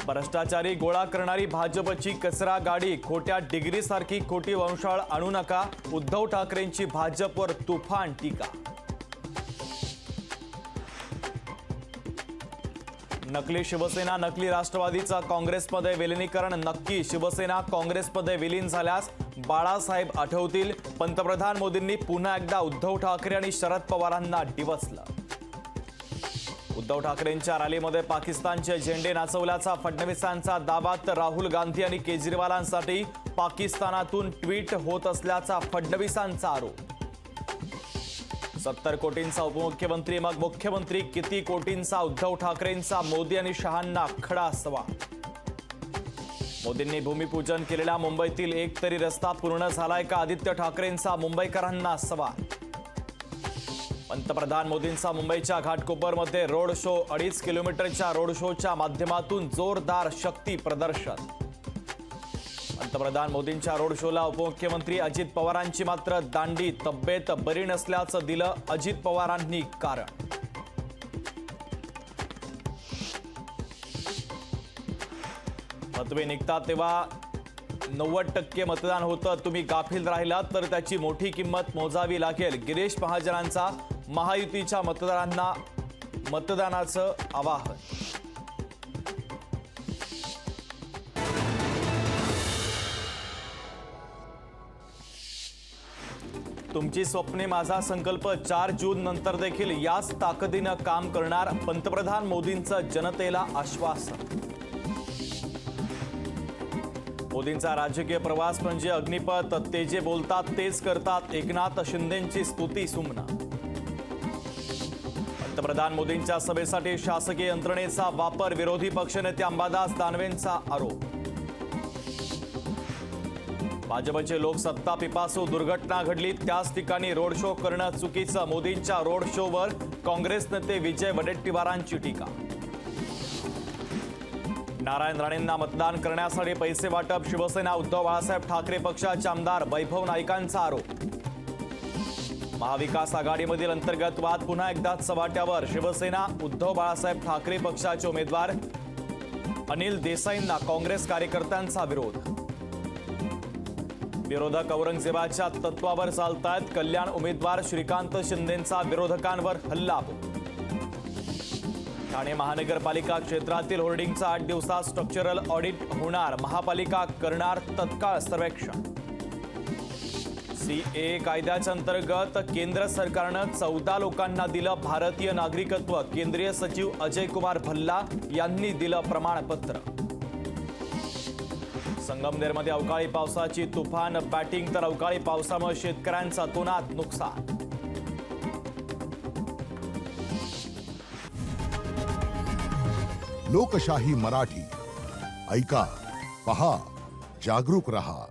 भ्रष्टाचारी गोळा करणारी भाजपची कचरा गाडी, खोट्या डिग्रीसारखी खोटी वंशावळ आणू नका, उद्धव ठाकरेंची भाजपवर तुफान टीका. नकली शिवसेना, नकली राष्ट्रवादीचा काँग्रेसमध्ये विलिनीकरण नक्की. शिवसेना काँग्रेसमध्ये विलीन झाल्यास बाळासाहेब आठवतील. पंतप्रधान मोदींनी पुन्हा एकदा उद्धव ठाकरे आणि शरद पवारांना डिवचलं. उद्धव ठाकरेंच्या रॅलीमध्ये पाकिस्तानचे झेंडे नाचवल्याचा फडणवीसांचा दावा, तर राहुल गांधी आणि केजरीवालांसाठी पाकिस्तानातून ट्विट होत असल्याचा फडणवीसांचा आरोप. 70 कोटींचा उपमुख्यमंत्री मग मुख्यमंत्री, किती कोटींचा उद्धव ठाकरेंचा मोदी आणि शहांना खडा सवाल. मोदींनी भूमिपूजन केलेल्या मुंबईतील एक तरी रस्ता पूर्ण झालाय का, आदित्य ठाकरेंचा मुंबईकरांना सवाल. पंतप्रधान मोदींचा मुंबईच्या घाटकोपरमध्ये रोड शो, 2.5 किलोमीटरच्या रोड शोच्या माध्यमातून जोरदार शक्ती प्रदर्शन. पंतप्रधान मोदींच्या रोड शोला उपमुख्यमंत्री अजित पवारांची मात्र दांडी, तब्येत बरी नसल्याचं दिलं अजित पवारांनी कारण. मतवे निघतात तेव्हा 90% मतदान होतं. तुम्ही गाफील राहिलात तर त्याची मोठी किंमत मोजावी लागेल. गिरीश महाजनांचा महायुतीच्या मतदारांना मतदानाचं आवाहन. तुमची स्वप्ने माझा संकल्प, 4 जून नंतर देखील याच ताकदीनं काम करणार, पंतप्रधान मोदींचं जनतेला आश्वासन. मोदींचा राजकीय प्रवास म्हणजे अग्निपथ, ते जे बोलतात तेच करतात, एकनाथ शिंदेंची स्तुती सुमना. पंतप्रधान मोदींच्या सभेसाठी शासकीय यंत्रणेचा वापर, विरोधी पक्षनेते अंबादास दानवेंचा आरोप. भाजपचे लोक सत्ता पिपासू, दुर्घटना घडली त्याच ठिकाणी रोड शो करणं चुकीचं, मोदींच्या रोड शोवर काँग्रेस नेते विजय वडेट्टीवारांची टीका. नारायण राणेंना मतदान करण्यासाठी पैसे वाटप, शिवसेना उद्धव बाळासाहेब ठाकरे पक्षाचे आमदार वैभव नाईकांचा आरोप. महाविकास आघाडीमधील अंतर्गत वाद पुन्हा एकदा चव्हाट्यावर, शिवसेना उद्धव बाळासाहेब ठाकरे पक्षाचे उमेदवार अनिल देसाईंना काँग्रेस कार्यकर्त्यांचा विरोध. विरोधक औरंगजेबाच्या तत्वावर चालतायत, कल्याण उमेदवार श्रीकांत शिंदेंचा विरोधकांवर हल्लाबोल. ठाणे महानगरपालिका क्षेत्रातील होर्डिंगचा 8 दिवसात स्ट्रक्चरल ऑडिट होणार, महापालिका करणार तत्काळ सर्वेक्षण. सीए कायद्याच्या अंतर्गत केंद्र सरकारनं 14 लोकांना दिलं भारतीय नागरिकत्व, केंद्रीय सचिव अजय कुमार भल्ला यांनी दिलं प्रमाणपत्र. संगमनेरमध्ये अवकाळी पावसाची तुफान बॅटिंग, तर अवकाळी पावसामुळे शेतकऱ्यांचं अतोनात नुकसान. लोकशाही मराठी ऐका, पहा, जागरूक रहा.